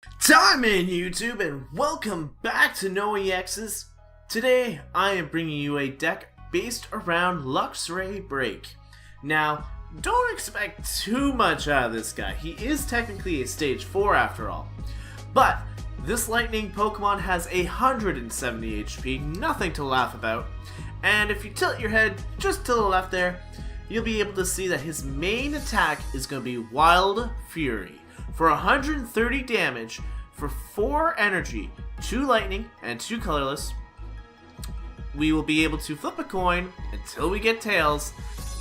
Time in YouTube, and welcome back to No EXs. Today I am bringing you a deck based around Luxray BREAK. Now, don't expect too much out of this guy. He is technically a stage 4 after all. But this lightning Pokemon has 170 HP, nothing to laugh about. And if you tilt your head just to the left there, you'll be able to see that his main attack is going to be Wild Fury. For 130 damage, for 4 energy, 2 lightning, and 2 colorless, we will be able to flip a coin until we get tails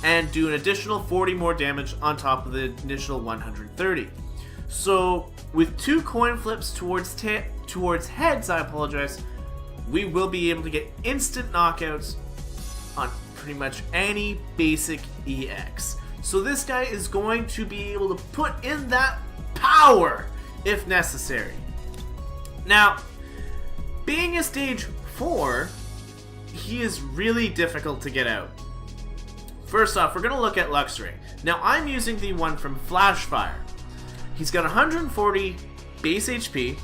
and do an additional 40 more damage on top of the initial 130. So with 2 coin flips towards heads, we will be able to get instant knockouts on pretty much any basic EX. So this guy is going to be able to put in that power if necessary. Now, being a stage 4, he is really difficult to get out. First off, we're going to look at Luxray. Now, I'm using the one from Flashfire. He's got 140 base HP.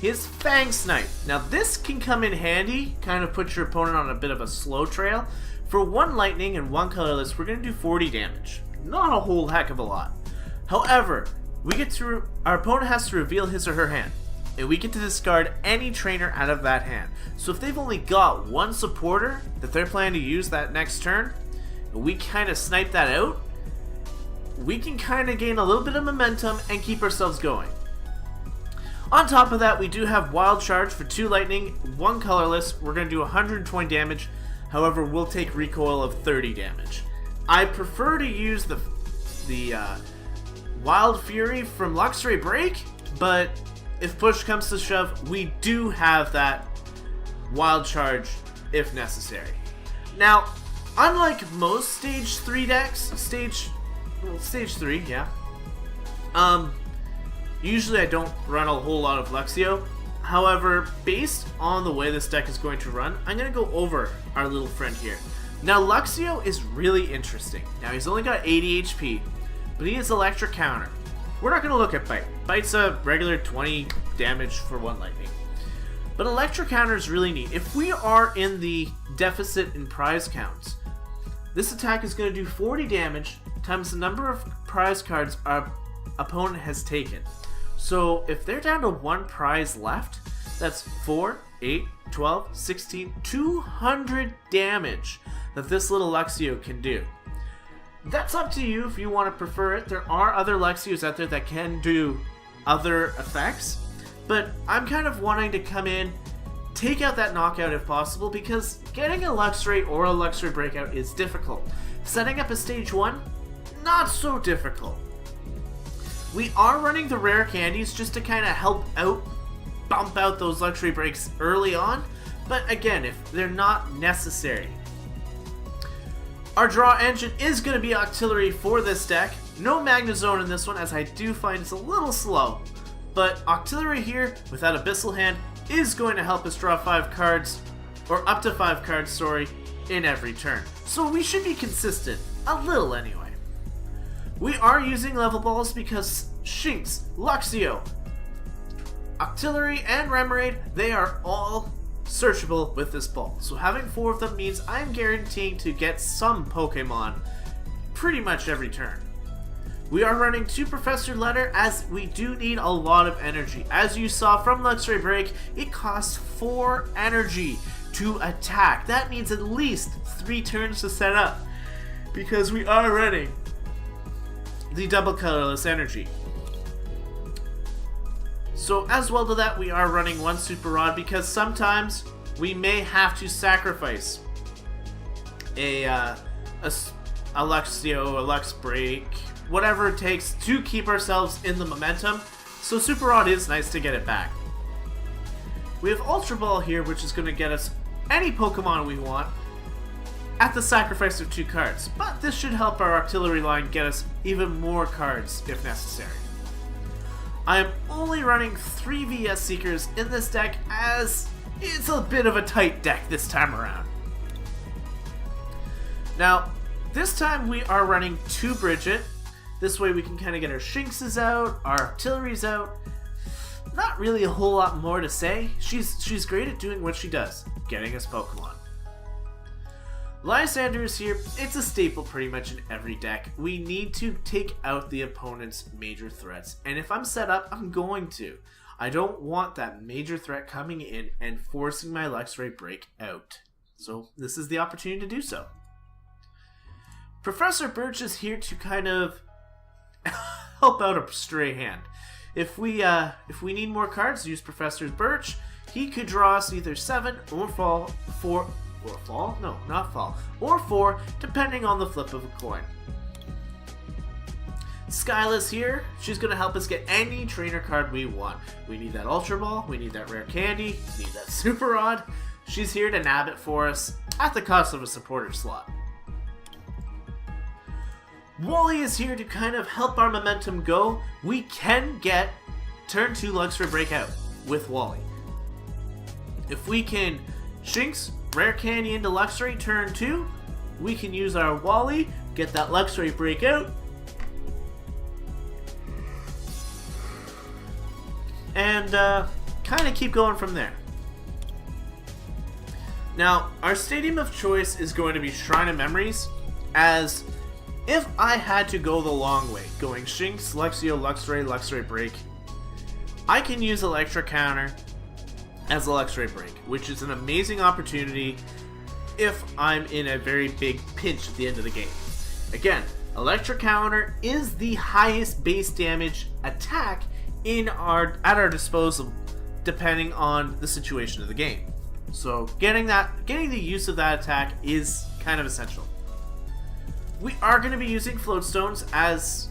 His Fang Snipe. Now, this can come in handy, kind of put your opponent on a bit of a slow trail. For 1 lightning and 1 colorless, we're going to do 40 damage. Not a whole heck of a lot. However, our opponent has to reveal his or her hand, and we get to discard any trainer out of that hand. So if they've only got 1 supporter that they're planning to use that next turn, and we kind of snipe that out, we can kind of gain a little bit of momentum and keep ourselves going. On top of that, we do have Wild Charge for 2 lightning, 1 colorless. We're going to do 120 damage. However, we'll take recoil of 30 damage. I prefer to use the Wild Fury from Luxray BREAK, but if push comes to shove, we do have that Wild Charge if necessary. Now, unlike most stage 3 decks, stage 3, yeah. Usually I don't run a whole lot of Luxio. However, based on the way this deck is going to run, I'm going to go over our little friend here. Now, Luxio is really interesting. Now, he's only got 80 HP, but he has Electric Counter. We're not going to look at Bite. Bite's a regular 20 damage for 1 lightning. But Electric Counter is really neat. If we are in the deficit in prize counts, this attack is going to do 40 damage times the number of prize cards our opponent has taken. So if they're down to 1 prize left, that's 4, 8, 12, 16, 200 damage that this little Luxio can do. That's up to you if you want to prefer it. There are other Luxios out there that can do other effects, but I'm kind of wanting to come in, take out that knockout if possible, because getting a Luxray or a Luxray breakout is difficult. Setting up a stage 1, not so difficult. We are running the rare candies just to kind of help out, bump out those Luxray breaks early on, but again, if they're not necessary. Our draw engine is going to be Octillery for this deck. No Magnezone in this one, as I do find it's a little slow. But Octillery here, without Abyssal Hand, is going to help us draw 5 cards, or up to 5 cards, sorry, in every turn. So we should be consistent, a little anyway. We are using level balls because Shinx, Luxio, Octillery, and Remoraid, they are all searchable with this ball. So having 4 of them means I'm guaranteeing to get some Pokemon pretty much every turn. We are running 2 Professor Letter as we do need a lot of energy. As you saw from Luxray BREAK, it costs 4 energy to attack. That means at least 3 turns to set up, because we are running the double colorless energy. So as well to that, we are running 1 Super Rod because sometimes we may have to sacrifice a Luxio, a Lux Break, whatever it takes to keep ourselves in the momentum. So Super Rod is nice to get it back. We have Ultra Ball here, which is going to get us any Pokemon we want at the sacrifice of 2 cards. But this should help our Octillery line get us even more cards if necessary. I am only running 3 VS Seekers in this deck as it's a bit of a tight deck this time around. Now, this time we are running 2 Bridget. This way we can kind of get our Shinxes out, our Octilleries out. not really a whole lot more to say. She's great at doing what she does, getting us Pokemon. Lysander is here. It's a staple pretty much in every deck. We need to take out the opponent's major threats, and if I'm set up, I'm going to. I don't want that major threat coming in and forcing my Luxray BREAK out. So this is the opportunity to do so. Professor Birch is here to kind of help out a stray hand. If we need more cards, use Professor Birch. He could draw us either 7 or 4, or 4, depending on the flip of a coin. Skyla's here. She's going to help us get any trainer card we want. We need that Ultra Ball, we need that Rare Candy, we need that Super Rod. She's here to nab it for us at the cost of a supporter slot. Wally is here to kind of help our momentum go. We can get turn 2 Luxray BREAK out with Wally. If we can Shinx, Rare Candy into Luxray turn 2, we can use our Wally, get that Luxray BREAK out, and kind of keep going from there. Now, our stadium of choice is going to be Shrine of Memories, as if I had to go the long way, going Shinx, Luxio, Luxray, Luxray BREAK, I can use Electric Counter as a Luxray BREAK, which is an amazing opportunity if I'm in a very big pinch at the end of the game. Again, Electric Counter is the highest base damage attack at our disposal, depending on the situation of the game. So getting the use of that attack is kind of essential. We are going to be using Float Stones, as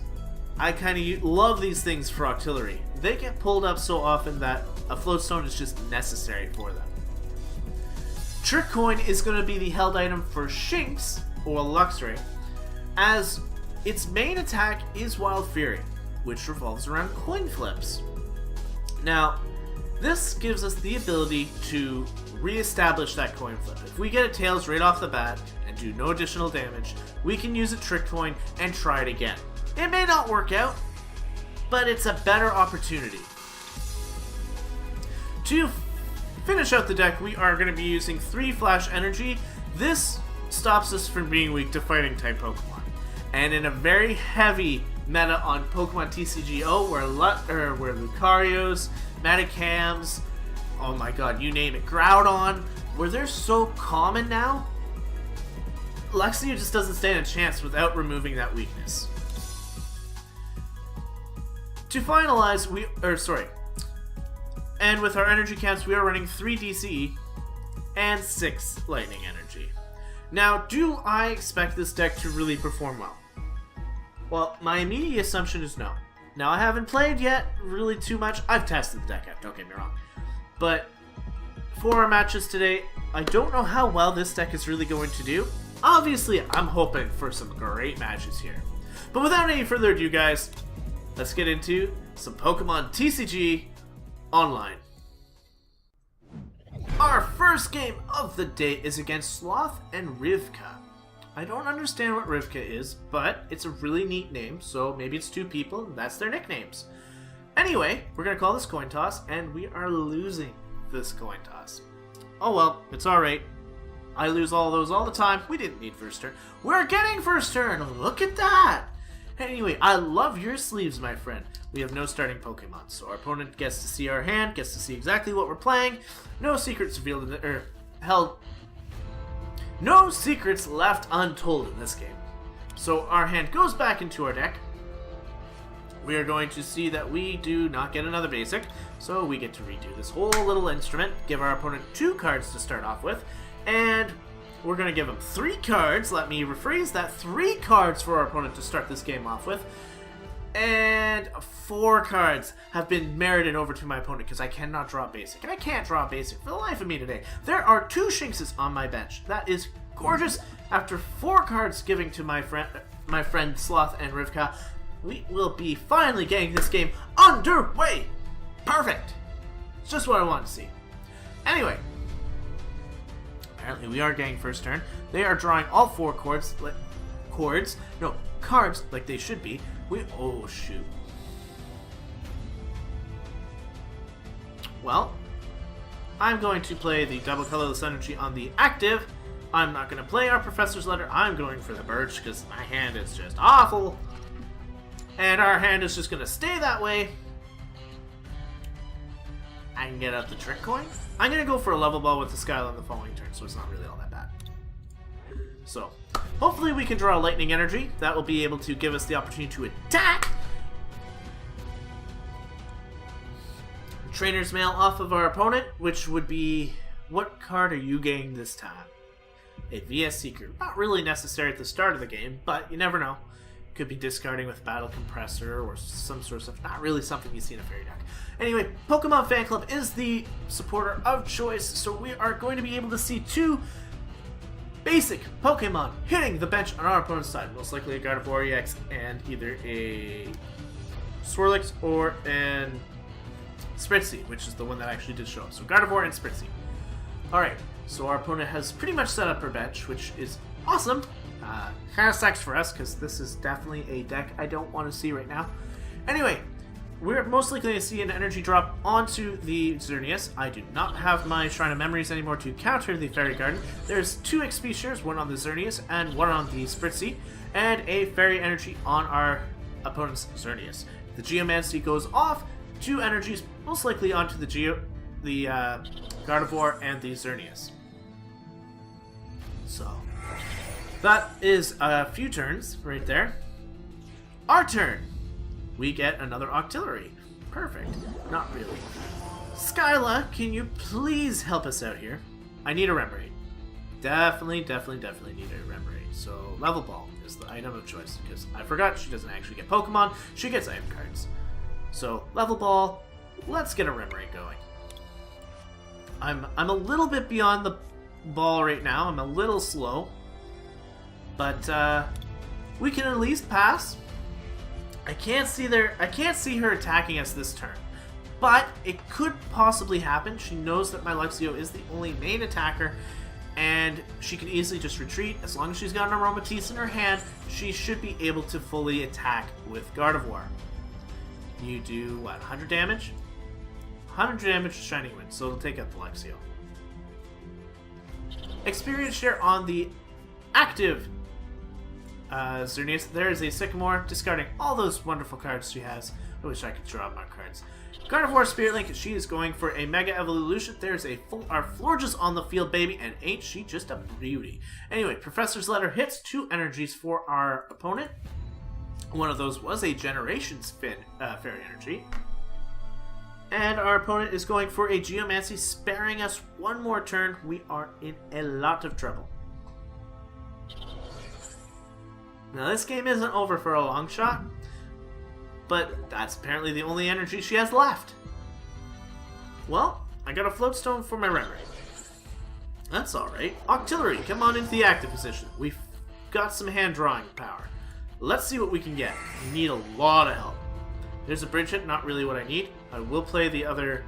I kind of love these things for artillery. They get pulled up so often that a Float Stone is just necessary for them. Trick Coin is going to be the held item for Shinx or Luxray, as its main attack is Wild Fury, which revolves around coin flips. Now, this gives us the ability to re-establish that coin flip. If we get a Tails right off the bat and do no additional damage, we can use a Trick Coin and try it again. It may not work out, but it's a better opportunity. To finish out the deck, we are going to be using 3 Flash Energy. This stops us from being weak to fighting type Pokemon. And in a very heavy meta on Pokemon TCGO, where Lucarios, Metacams, oh my god, you name it, Groudon, where they're so common now, Luxio just doesn't stand a chance without removing that weakness. To finalize, and with our energy camps, we are running 3 DCE and 6 Lightning Energy. Now, do I expect this deck to really perform well? Well, my immediate assumption is no. Now, I haven't played yet really too much. I've tested the deck out, don't get me wrong. But for our matches today, I don't know how well this deck is really going to do. Obviously, I'm hoping for some great matches here. But without any further ado, guys, let's get into some Pokemon TCG Online. Our first game of the day is against Sloth and Rivka. I don't understand what Rivka is, but it's a really neat name, so maybe it's 2 people and that's their nicknames. Anyway, we're going to call this coin toss, and we are losing this coin toss. Oh well, it's alright. I lose all those all the time. We didn't need first turn. We're getting first turn! Look at that! Anyway, I love your sleeves, my friend. We have no starting Pokemon, so our opponent gets to see our hand, gets to see exactly what we're playing. No secrets revealed in the, no secrets left untold in this game. So our hand goes back into our deck. We are going to see that we do not get another basic, so we get to redo this whole little instrument, give our opponent 2 cards to start off with, and we're going to give him 3 cards. Let me rephrase that. 3 cards for our opponent to start this game off with. And 4 cards have been merited over to my opponent because I cannot draw basic. And I can't draw basic for the life of me today. There are 2 Shinxes on my bench. That is gorgeous. After 4 cards giving to my friend Sloth and Rivka, we will be finally getting this game underway. Perfect. It's just what I want to see. Anyway, apparently we are getting first turn. They are drawing all 4 cards like they should be. Oh shoot. Well, I'm going to play the double colorless energy on the active. I'm not going to play our Professor's Letter. I'm going for the Birch because my hand is just awful. And our hand is just going to stay that way. I can get out the trick coin. I'm going to go for a level ball with the Skyline the following turn, so it's not really all that bad. So, hopefully we can draw lightning energy. That will be able to give us the opportunity to attack. Trainer's Mail off of our opponent, which would be... What card are you getting this time? A VS Seeker. Not really necessary at the start of the game, but you never know. Could be discarding with Battle Compressor or some sort of stuff. Not really something you see in a fairy deck. Anyway, Pokemon Fan Club is the supporter of choice, so we are going to be able to see 2 basic Pokemon hitting the bench on our opponent's side. Most likely a Gardevoir EX and either a Swirlix or an Spritzy, which is the one that actually did show up. So Gardevoir and Spritzy. Alright, so our opponent has pretty much set up her bench, which is awesome. Kind of sucks for us, because this is definitely a deck I don't want to see right now. Anyway, we're most likely going to see an energy drop onto the Xerneas. I do not have my Shrine of Memories anymore to counter the Fairy Garden. There's 2 XP shares, one on the Xerneas and one on the Spritzy, and a Fairy Energy on our opponent's Xerneas. The Geomancy goes off, 2 energies, most likely onto the Gardevoir and the Xerneas. So, that is a few turns right there. Our turn! We get another Octillery. Perfect. Not really. Skyla, can you please help us out here? I need a Remoraid. Definitely need a Remoraid. So, Level Ball is the item of choice, because I forgot she doesn't actually get Pokemon, she gets item cards. So, Level Ball, let's get a Remoraid going. I'm a little bit beyond the ball right now. I'm a little slow. But we can at least pass. I can't see her attacking us this turn. But it could possibly happen. She knows that my Luxio is the only main attacker, and she can easily just retreat. As long as she's got an Aromatisse in her hand, she should be able to fully attack with Gardevoir. You do, what, 100 damage? 100 damage to Shining Wind, so it'll take out the Luxio. Experience share on the active Xerneas. There is a Sycamore, discarding all those wonderful cards she has. I wish I could draw more cards. Gardevoir Spirit Link, she is going for a Mega Evolution. There's our Florges on the field, baby, and ain't she just a beauty. Anyway, Professor's Letter hits 2 energies for our opponent. One of those was a Generations Fairy Energy. And our opponent is going for a Geomancy, sparing us 1 more turn. We are in a lot of trouble. Now this game isn't over for a long shot, but that's apparently the only energy she has left. Well, I got a Floatstone for my Remoraid. That's alright. Octillery, come on into the active position. We've got some hand drawing power. Let's see what we can get. We need a lot of help. There's a bridge hit, not really what I need. I will play the other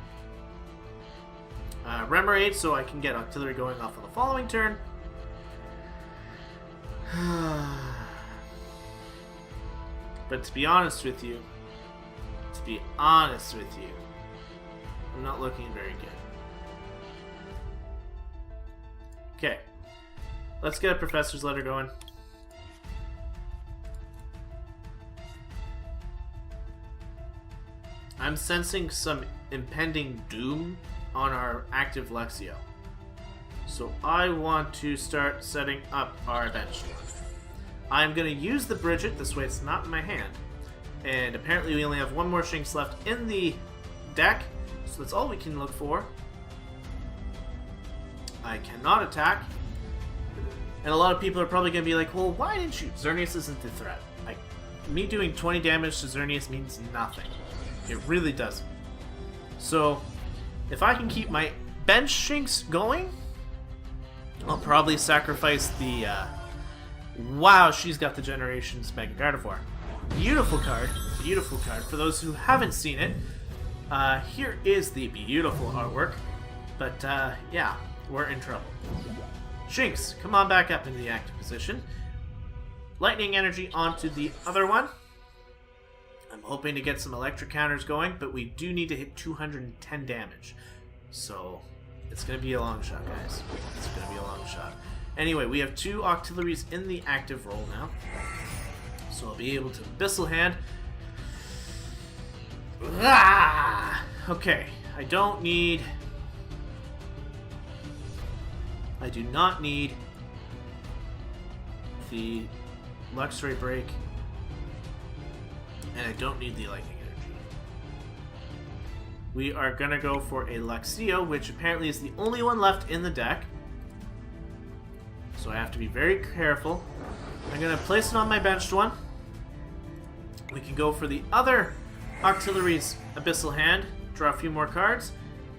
Remoraid so I can get Octillery going off on the following turn. But to be honest with you, I'm not looking very good. Okay, let's get a Professor's Letter going. I'm sensing some impending doom on our active Luxio. So I want to start setting up our bench. I'm going to use the Bridget, this way it's not in my hand. And apparently we only have 1 more Shinx left in the deck, so that's all we can look for. I cannot attack. And a lot of people are probably going to be like, well, why didn't you? Xerneas isn't the threat. Me doing 20 damage to Xerneas means nothing. It really doesn't. So, if I can keep my bench Shinx going, I'll probably sacrifice the... Wow, she's got the Generations Mega Gardevoir. Beautiful card. Beautiful card. For those who haven't seen it, here is the beautiful artwork. But, yeah, we're in trouble. Shinx, come on back up into the active position. Lightning Energy onto the other one. I'm hoping to get some electric counters going, but we do need to hit 210 damage. So it's going to be a long shot, guys. It's going to be a long shot. Anyway, we have 2 auxiliaries in the active role now. So I'll be able to Abyssal Hand. Ah! Okay, I do not need the Luxray BREAK, and I don't need the lightning energy. We are gonna go for a Luxio, which apparently is the only one left in the deck. So I have to be very careful. I'm gonna place it on my benched one. We can go for the other auxiliaries Abyssal Hand, draw a few more cards,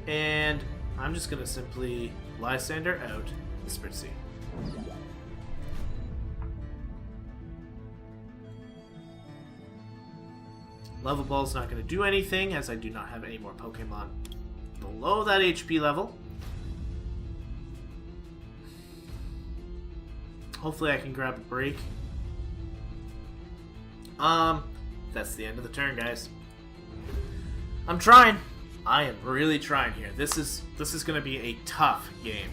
and I'm just gonna simply Lysander out the Spritzy. Level Ball's not going to do anything, as I do not have any more Pokemon below that HP level. Hopefully I can grab a break. That's the end of the turn, guys. I'm trying. I am really trying here. This is going to be a tough game.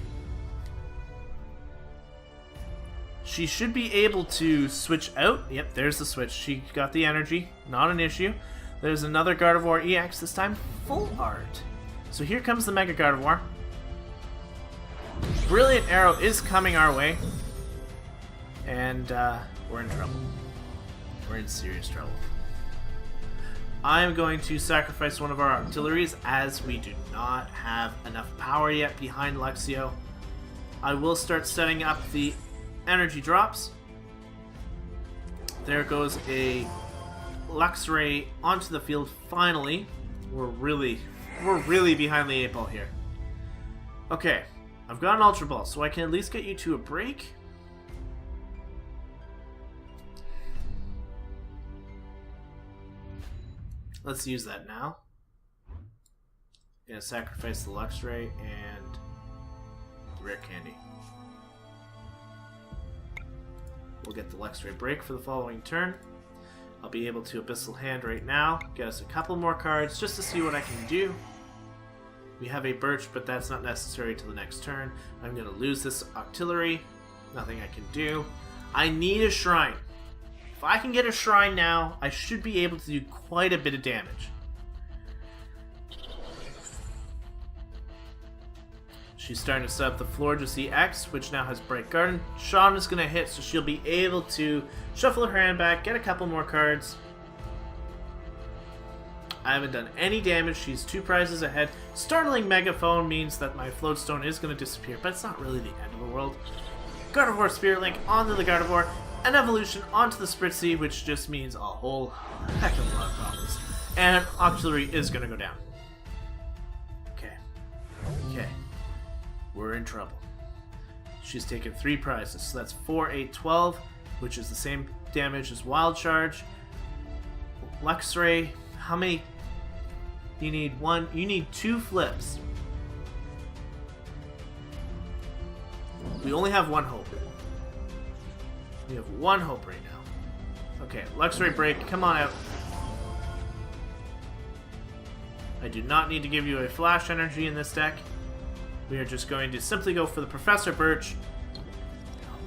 She should be able to switch out. Yep, there's the switch. She got the energy. Not an issue. There's another Gardevoir EX, this time full art. So here comes the Mega Gardevoir. Brilliant Arrow is coming our way. And we're in trouble. We're in serious trouble. I'm going to sacrifice one of our auxiliaries, as we do not have enough power yet behind Luxio. I will start setting up the energy drops. There goes a Luxray onto the field finally. We're really behind the 8 ball here. Okay, I've got an Ultra Ball, so I can at least get you to a break. Let's use that now. Gonna sacrifice the Luxray and the Rare Candy. We'll get the Luxray BREAK for the following turn. I'll be able to Abyssal Hand right now, get us a couple more cards just to see what I can do. We have a Birch, but that's not necessary till the next turn. I'm going to lose this Octillery. Nothing I can do. I need a Shrine. If I can get a Shrine now, I should be able to do quite a bit of damage. She's starting to set up the Florges EX, which now has Bright Garden. Sean is going to hit, so she'll be able to shuffle her hand back, get a couple more cards. I haven't done any damage. She's 2 prizes ahead. Startling Megaphone means that my Floatstone is going to disappear, but it's not really the end of the world. Gardevoir Spirit Link onto the Gardevoir, an Evolution onto the Spritzy, which just means a whole heck of a lot of problems. And Octillery is going to go down. Okay. We're in trouble. She's taken 3 prizes, so that's 4, 8, 12, which is the same damage as Wild Charge. Luxray, how many? You need 1. You need 2 flips. We only have 1 hope. We have 1 hope right now. Okay, Luxray BREAK, come on out. I do not need to give you a Flash Energy in this deck. We are just going to simply go for the Professor Birch.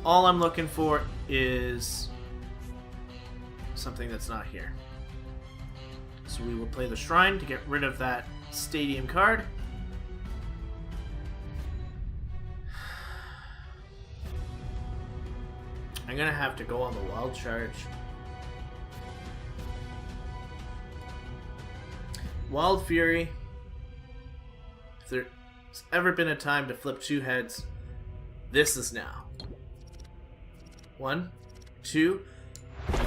All I'm looking for is something that's not here. So we will play the Shrine to get rid of that Stadium card. I'm going to have to go on the Wild Charge. Wild Fury. If there's ever been a time to flip 2 heads, this is now. 1, 2.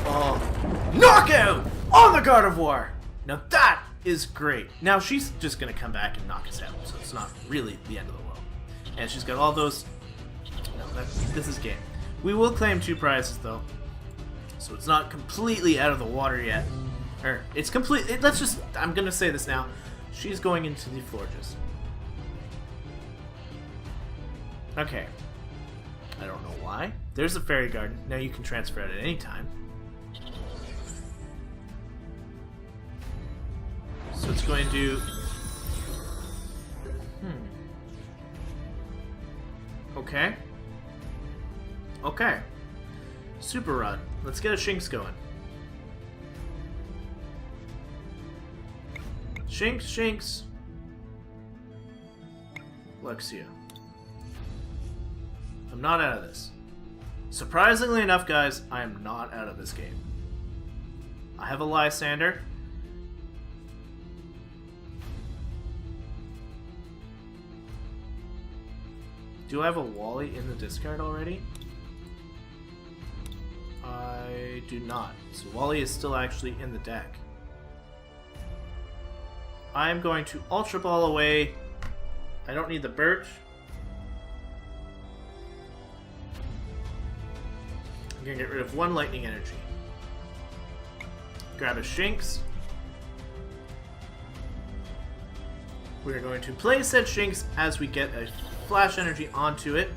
Oh, knockout on the Gardevoir! Now that is great. Now she's just going to come back and knock us out, so it's not really the end of the world. And she's got all those... No, this is game. We will claim 2 prizes, though. So it's not completely out of the water yet. Or, it's complete... Let's just... I'm going to say this now. She's going into the Florges. Okay. I don't know why. There's a Fairy Garden. Now you can transfer it at any time. going to... Okay. Okay. Super Rod. Let's get a Shinx going. Shinx, Shinx. Luxray. I'm not out of this. Surprisingly enough, guys, I am not out of this game. I have a Lysander. Do I have a Wally in the discard already? I do not. So Wally is still actually in the deck. I'm going to Ultra Ball away. I don't need the Birch. I'm going to get rid of one Lightning Energy. Grab a Shinx. We're going to play said Shinx as we get a Flash Energy onto it.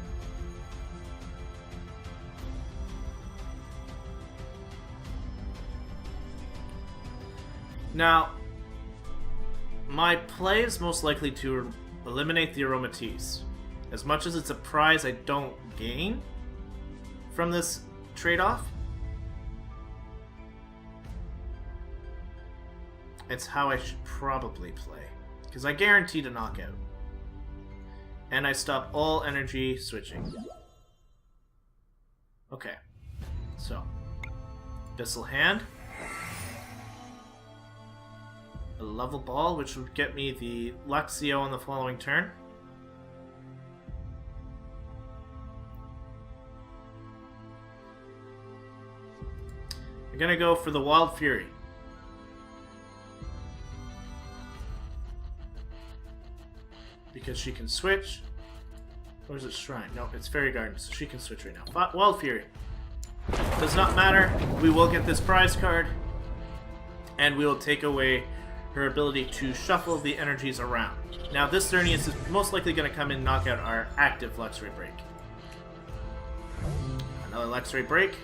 Now, my play is most likely to eliminate the Aromatisse. As much as it's a prize I don't gain from this trade-off, it's how I should probably play. Because I guaranteed a knockout. And I stop all energy switching. Okay. So. Abyssal Hand. A level ball, which would get me the Luxray on the following turn. I'm gonna go for the Wild Fury. Because she can switch. Or is it Shrine? No, it's Fairy Garden, so she can switch right now. Wild Fury. Does not matter. We will get this prize card. And we will take away her ability to shuffle the energies around. Now, this Xerneas is most likely going to come in and knock out our active Luxray Break. Another Luxray Break.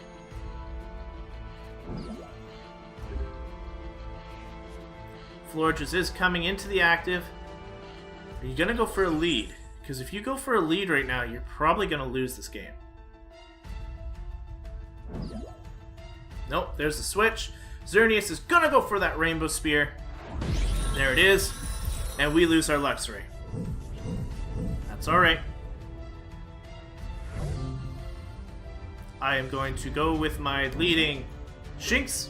Florges is coming into the active. Are you going to go for a lead? Because if you go for a lead right now, you're probably going to lose this game. Nope, there's the switch. Xerneas is going to go for that Rainbow Spear. There it is. And we lose our Luxray. That's alright. I am going to go with my leading Shinx.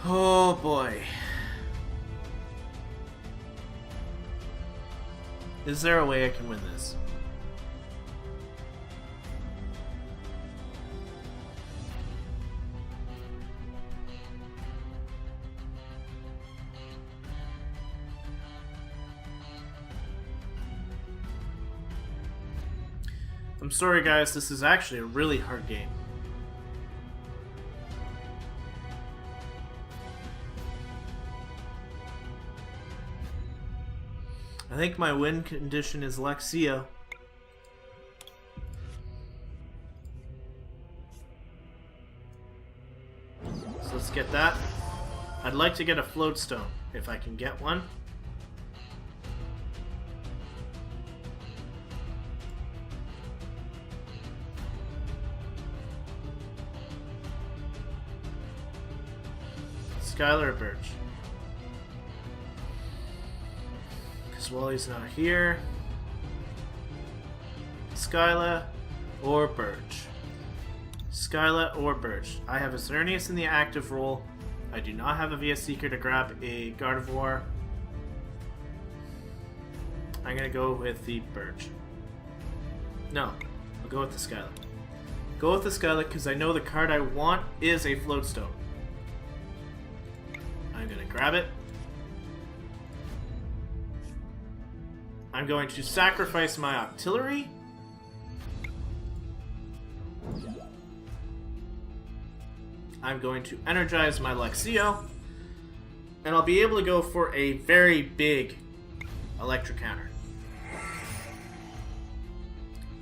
Oh boy. Is there a way I can win this? I'm sorry guys, this is actually a really hard game. I think my win condition is Luxray. So let's get that. I'd like to get a Float Stone, if I can get one. Skylar or Birch? Because Wally's not here. Skyla or Birch? Skyla or Birch? I have a Xerneas in the active role. I do not have a VS Seeker to grab a Gardevoir. I'm going to go with the Birch. No, I'll go with the Skyla. Go with the Skyla because I know the card I want is a Floatstone. I'm going to grab it. I'm going to sacrifice my Octillery. I'm going to energize my Luxray. And I'll be able to go for a very big Electric Counter.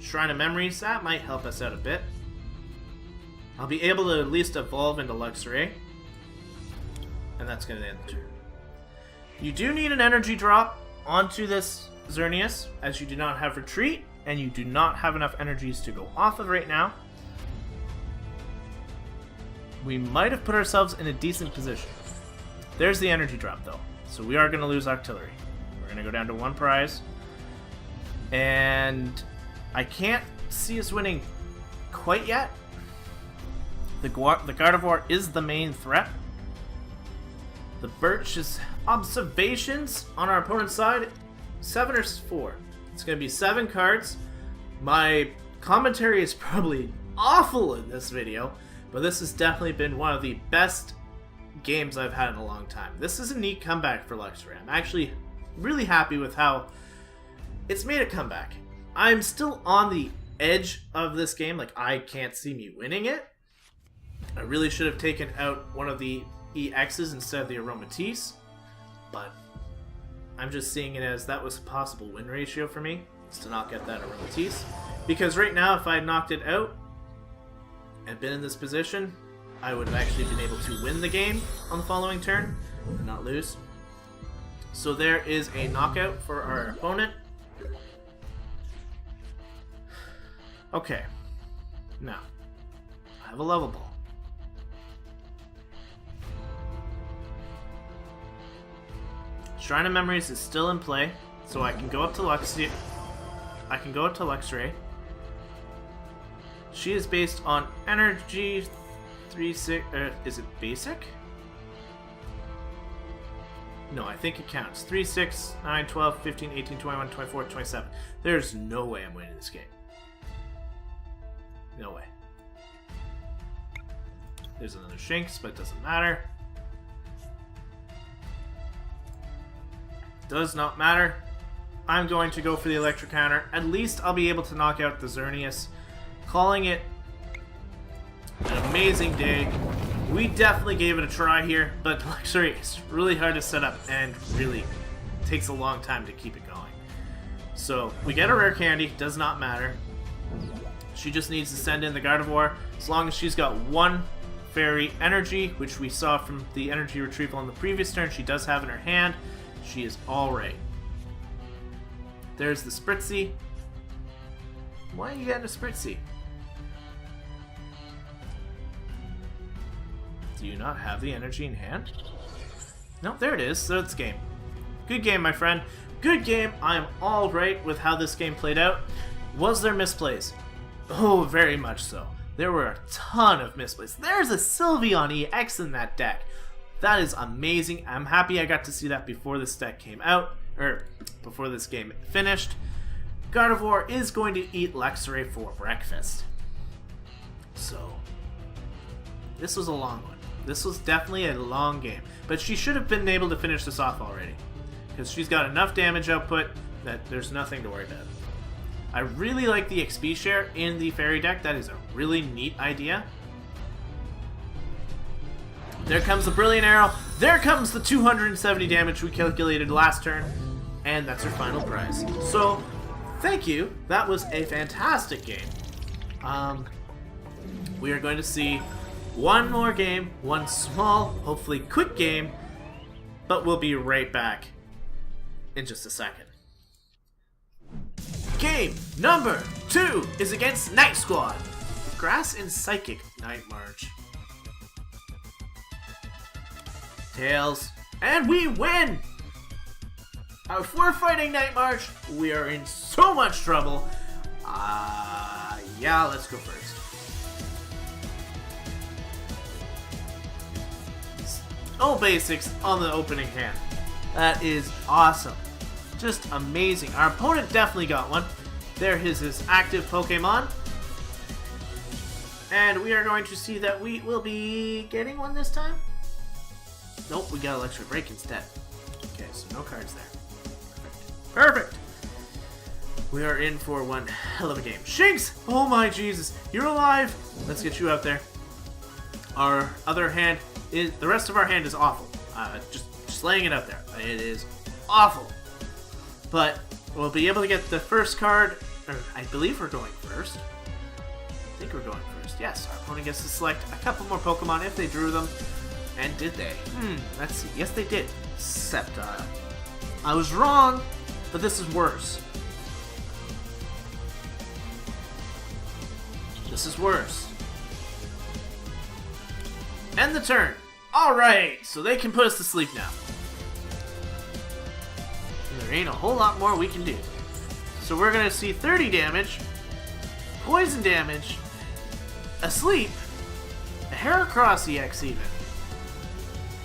Shrine of Memories, that might help us out a bit. I'll be able to at least evolve into Luxray. And that's going to end the turn. You do need an energy drop onto this Xerneas, as you do not have retreat, and you do not have enough energies to go off of right now. We might have put ourselves in a decent position. There's the energy drop, though. So we are going to lose artillery. We're going to go down to 1 prize. And I can't see us winning quite yet. The Gardevoir is the main threat. The Birch's observations on our opponent's side, 7 or 4. It's going to be 7 cards. My commentary is probably awful in this video, but this has definitely been one of the best games I've had in a long time. This is a neat comeback for Luxray. I'm actually really happy with how it's made a comeback. I'm still on the edge of this game. Like, I can't see me winning it. I really should have taken out one of the EXs instead of the Aromatisse, but I'm just seeing it as that was a possible win ratio for me, is to not get that Aromatisse. Because right now, if I had knocked it out and been in this position, I would have actually been able to win the game on the following turn and not lose. So there is a knockout for our opponent. Okay, now I have a level ball. Shrine of Memories is still in play, so I can go up to Luxray. She is based on energy 3-6. Is it basic? No, I think it counts. 3, 6, 9, 12, 15, 18, 21, 24, 27. There's no way I'm winning this game. No way. There's another Shinx, but it doesn't matter. Does not matter. I'm going to go for the electric counter. At least I'll be able to knock out the Xerneas. Calling it an amazing day. We definitely gave it a try here, but Luxray is really hard to set up and really takes a long time to keep it going. So we get a rare candy, does not matter. She just needs to send in the Gardevoir. As long as she's got 1 fairy energy, which we saw from the energy retrieval on the previous turn, she does have in her hand. She is alright. There's the Spritzy. Why are you getting a Spritzy? Do you not have the energy in hand? No, there it is. So it's game. Good game, my friend. Good game. I am alright with how this game played out. Was there misplays? Oh, very much so. There were a ton of misplays. There's a Sylveon EX in that deck. That is amazing. I'm happy I got to see that before this deck came out, or before this game finished. Gardevoir is going to eat Luxray for breakfast. So, this was a long one. This was definitely a long game. But she should have been able to finish this off already, because she's got enough damage output that there's nothing to worry about. I really like the XP share in the fairy deck. That is a really neat idea. There comes the Brilliant Arrow. There comes the 270 damage we calculated last turn. And that's our final prize. So, thank you. That was a fantastic game. We are going to see one more game. One small, hopefully quick game. But we'll be right back in just a second. Game number 2 is against Night Squad. Grass and Psychic Night March. Tails, and we win! If we're fighting Night March, we are in so much trouble. Yeah, let's go first. No basics on the opening hand. That is awesome. Just amazing. Our opponent definitely got one. There is his active Pokemon. And we are going to see that we will be getting one this time. Nope, we got Luxray BREAK instead. Okay, so no cards there. Perfect. We are in for one hell of a game. Shinx! Oh my Jesus, you're alive! Let's get you out there. Our other hand is, the rest of our hand is awful. Just laying it out there. It is awful. But we'll be able to get the first card, or I believe we're going first. think we're going first. Yes, our opponent gets to select a couple more Pokemon if they drew them. And did they? Let's see. Yes, they did. Sceptile. I was wrong, but this is worse. This is worse. End the turn. Alright, so they can put us to sleep now. There ain't a whole lot more we can do. So we're going to see 30 damage, poison damage, asleep, a Heracross EX even.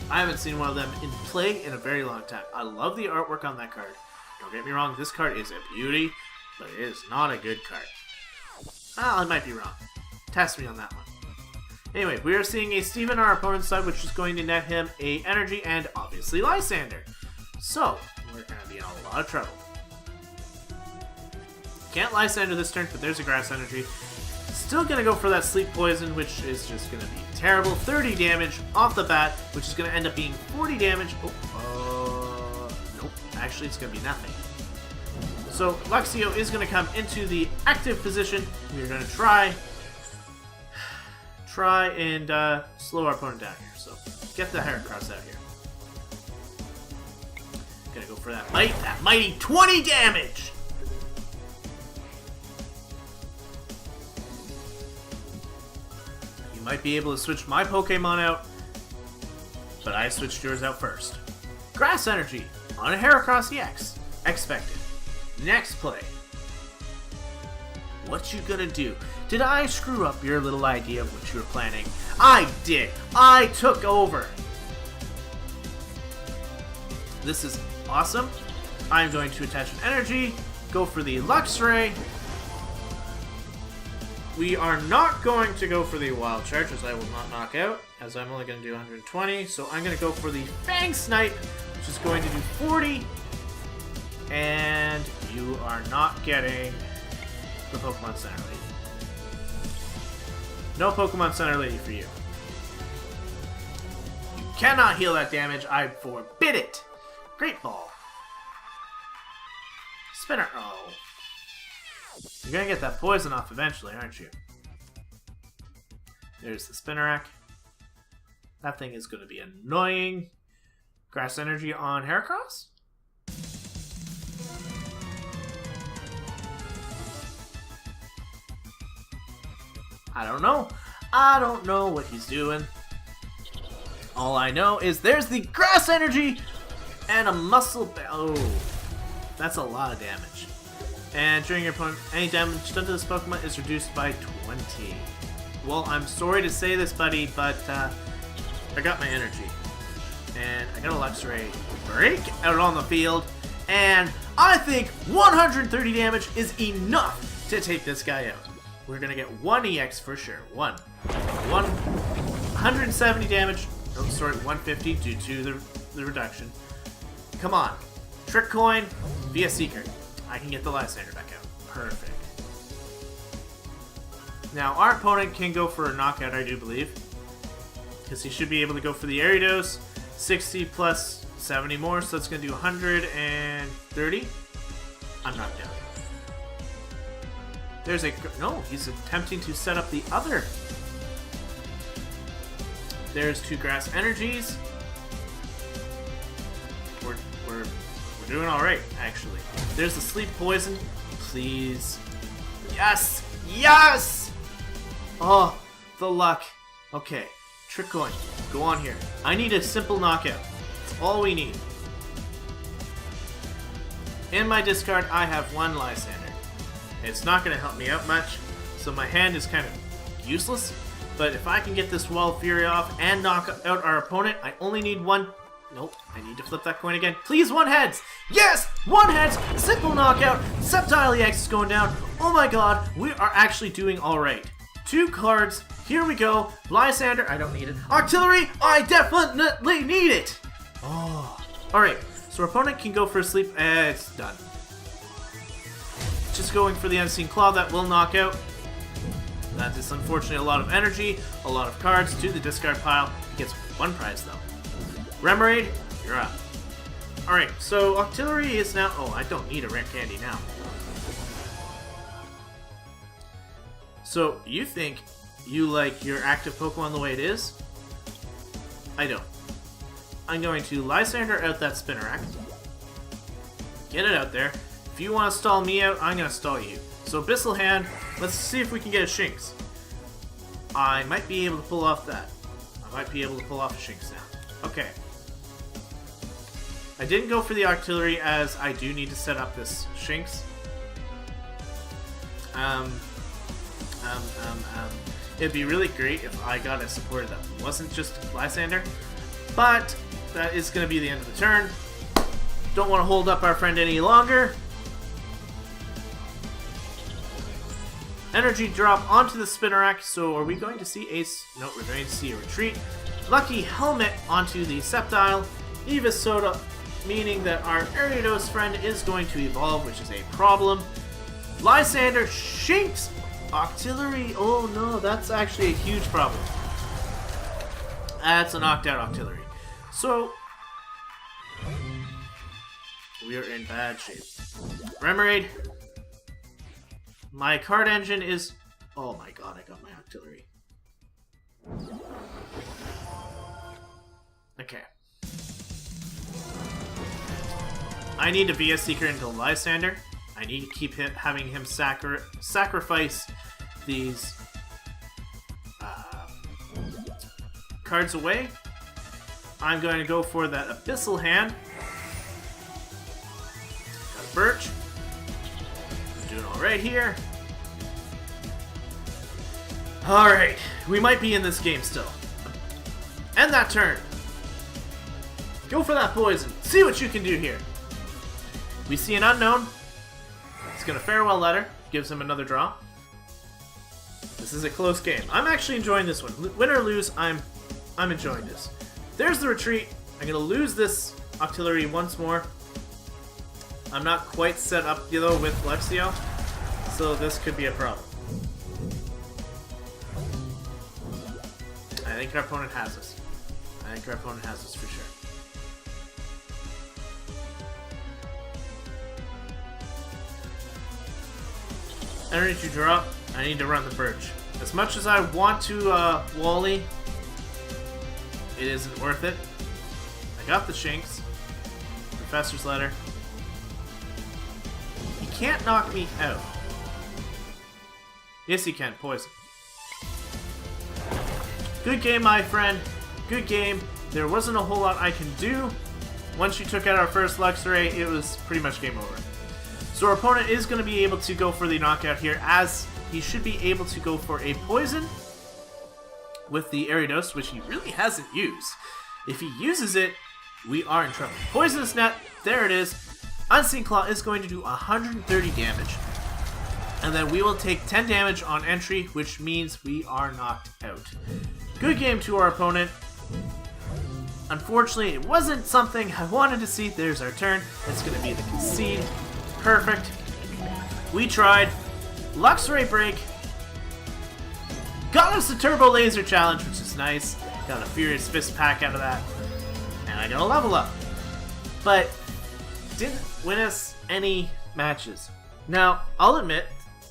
I haven't seen one of them in play in a very long time. I love the artwork on that card. Don't get me wrong, this card is a beauty, but it is not a good card. Well, I might be wrong. Test me on that one. Anyway, we are seeing a Steve on our opponent's side, which is going to net him a energy and obviously Lysander. So, we're going to be in a lot of trouble. Can't Lysander this turn, but there's a grass energy. Still going to go for that sleep poison, which is just going to be terrible. 30 damage off the bat, which is going to end up being 40 damage. Nope. Actually, it's going to be nothing. So, Luxio is going to come into the active position. We're going to try and slow our opponent down here. So, get the Heracross out here. Gonna go for that mighty 20 damage! You might be able to switch my Pokemon out, but I switched yours out first. Grass Energy on a Heracross EX. Expected. Next play. What you gonna do? Did I screw up your little idea of what you were planning? I did! I took over! This is awesome. I'm going to attach an energy, go for the Luxray. We are not going to go for the Wild Charge, as I will not knock out, as I'm only going to do 120. So I'm going to go for the Fang Snipe, which is going to do 40. And you are not getting the Pokemon Center Lady. No Pokemon Center Lady for you. You cannot heal that damage. I forbid it. Great Ball. Spinner. Oh. You're going to get that poison off eventually, aren't you? There's the Spinnerack. That thing is going to be annoying. Grass Energy on Heracross? I don't know. I don't know what he's doing. All I know is there's the Grass Energy and a Muscle... Oh, that's a lot of damage. And during your opponent, any damage done to this Pokemon is reduced by 20. Well, I'm sorry to say this, buddy, but I got my energy. And I got a Luxray BREAK out on the field. And I think 130 damage is enough to take this guy out. We're going to get one EX for sure. One. 170 damage. Oh, sorry, 150 due to the reduction. Come on. Trick Coin, be a secret. I can get the Lysander back out. Perfect. Now, our opponent can go for a knockout, I do believe. Because he should be able to go for the Ariados. 60 plus 70 more, so that's going to do 130. I'm knocked out. There's a... No, he's attempting to set up the other. There's two Grass Energies. We're doing alright, actually. There's the Sleep Poison. Please. Yes! Yes! Oh, the luck. Okay. Trick Coin. Go on here. I need a simple knockout. That's all we need. In my discard, I have one Lysander. It's not going to help me out much, so my hand is kind of useless. But if I can get this Wall of Fury off and knock out our opponent, I only need one. Nope, I need to flip that coin again. Please, one heads! Yes! One heads! Simple knockout! Sceptile EX is going down. Oh my god, we are actually doing alright. Two cards. Here we go. Lysander, I don't need it. Artillery, I definitely need it! Oh. Alright, so our opponent can go for a sleep. It's done. Just going for the Unseen Claw, that will knock out. That is unfortunately a lot of energy, a lot of cards to the discard pile. He gets one prize though. Remoraid, you're up. Alright, so Octillery is now... Oh, I don't need a Rare Candy now. So, you think you like your active Pokemon the way it is? I don't. I'm going to Lysander out that Spinnerack. Get it out there. If you want to stall me out, I'm going to stall you. So Abyssal Hand, let's see if we can get a Shinx. I might be able to pull off that. I might be able to pull off a Shinx now. Okay. I didn't go for the Octillery as I do need to set up this Shinx. It'd be really great if I got a supporter that wasn't just Lysander. But that is going to be the end of the turn. Don't want to hold up our friend any longer. Energy drop onto the Spinnerack. So are we going to see Ace? No, we're going to see a retreat. Lucky Helmet onto the Sceptile. Eva Soda, meaning that our Ariados friend is going to evolve, which is a problem. Lysander, Shinx, Octillery. Oh no, that's actually a huge problem. That's a knocked out Octillery. So, we are in bad shape. Remoraid. My card engine is... Oh my god, I got my Octillery. Okay. I need to Via Seeker into Lysander. I need to keep having him sacrifice these cards away. I'm going to go for that Abyssal Hand. Got a Birch. I'm doing alright here. Alright, we might be in this game still. End that turn. Go for that poison. See what you can do here. We see an unknown. It's going to farewell letter. Gives him another draw. This is a close game. I'm actually enjoying this one. Win or lose, I'm enjoying this. There's the retreat. I'm going to lose this Octillery once more. I'm not quite set up though with Luxio, so this could be a problem. I think our opponent has us. I think our opponent has us for sure. Energy drop. I need to run the Birch. As much as I want to Wally, it isn't worth it. I got the Shinx. Professor's Letter. He can't knock me out. Yes, he can. Poison. Good game, my friend. Good game. There wasn't a whole lot I can do. Once you took out our first Luxray, it was pretty much game over. So our opponent is going to be able to go for the knockout here, as he should be able to go for a poison with the Ariados, which he really hasn't used. If he uses it, we are in trouble. Poisonous Net, there it is. Unseen Claw is going to do 130 damage. And then we will take 10 damage on entry, which means we are knocked out. Good game to our opponent. Unfortunately, it wasn't something I wanted to see. There's our turn. It's going to be the concede. Perfect. We tried. Luxray Break. Got us a Turbo Laser Challenge, which is nice. Got a Furious Fist pack out of that. And I got a level up. But didn't win us any matches. Now, I'll admit,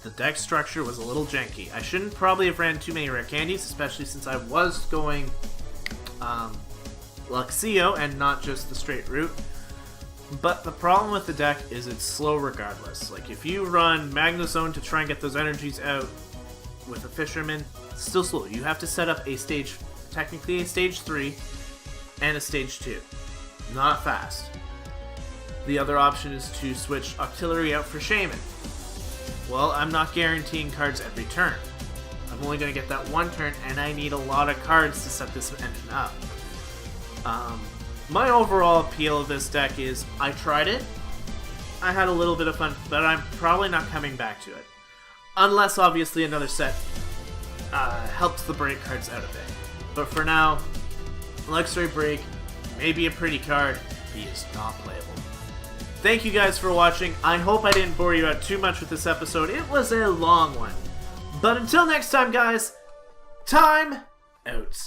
the deck structure was a little janky. I shouldn't probably have ran too many rare candies, especially since I was going Luxio and not just the straight route. But the problem with the deck is it's slow regardless. Like, if you run Magnezone to try and get those energies out with a Fisherman, it's still slow. You have to set up a stage, technically a stage 3 and a stage 2. Not fast. The other option is to switch Octillery out for Shaman. Well, I'm not guaranteeing cards every turn. I'm only going to get that one turn, and I need a lot of cards to set this engine up. My overall appeal of this deck is, I tried it, I had a little bit of fun, but I'm probably not coming back to it. Unless, obviously, another set helps the break cards out a bit. But for now, Luxray Break may be a pretty card, he is not playable. Thank you guys for watching. I hope I didn't bore you out too much with this episode. It was a long one. But until next time, guys, time out.